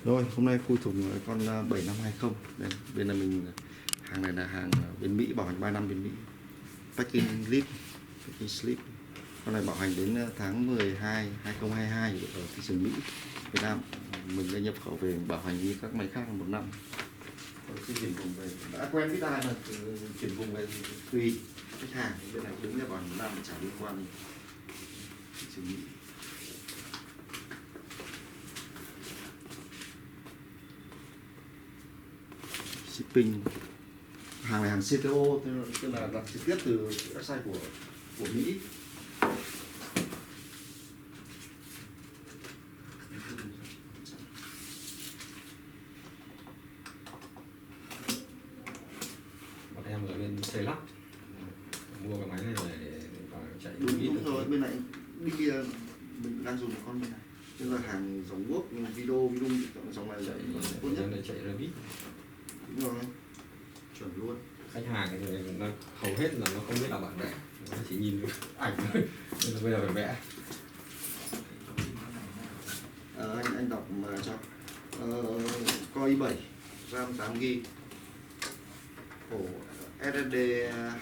Rồi, hôm nay khui thùng con 7520. Đây, bên là mình hàng này là hàng bên Mỹ, bảo hành 3 năm bên Mỹ. Packing slip. Con này bảo hành đến tháng 12 2022 ở thị trường Mỹ. Việt Nam mình đã nhập khẩu về bảo hành như các máy khác là 1 năm. Khi chuyển vùng về đã quen biết ai mà chuyển vùng về tùy khách hàng, bên này đứng ra bảo hành 1 năm trả liên quan đến thị trường Mỹ. Shipping, hàng này hàng CTO, tức là đặt trực tiếp từ website của Mỹ. Bọn em là bên xây lắp, mua cái máy này để chạy Đúng rồi, bên này đi kia mình đang dùng con bên này, tức là hàng dòng quốc video dòng này chạy tốt nhất để chạy Revit. Đúng rồi, chuẩn luôn. Khách hàng thì nó hầu hết là nó không biết là bạn vẽ, nó chỉ nhìn ảnh thôi, nên là bây giờ phải vẽ. Anh đọc mà cho Core i7 RAM 8GB, ổ SSD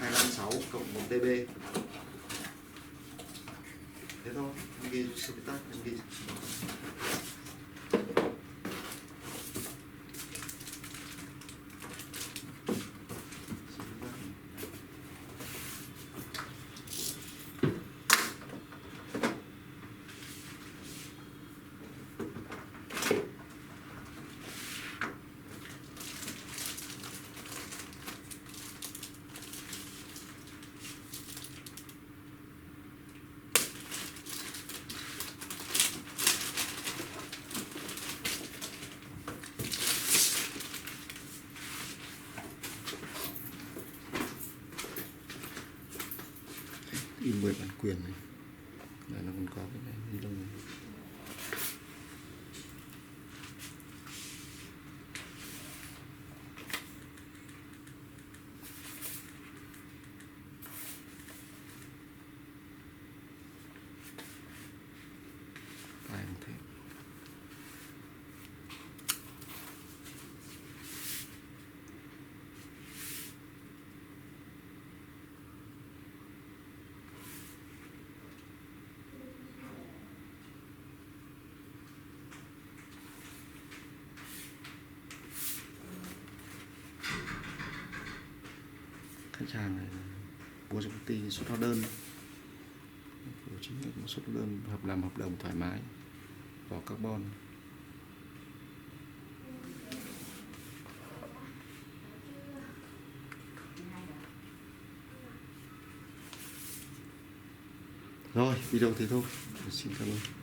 256 cộng 1 TB. Thế thôi, anh ghi số tắt, anh ghi. In 10 bản quyền này, đây nó còn có cái này ni lông này. Đây cũng thế. Khách hàng này mua cho công ty xuất hóa đơn, chính là xuất hóa đơn làm hợp đồng thoải mái, vỏ carbon. Rồi, video thế thôi. Xin cảm ơn.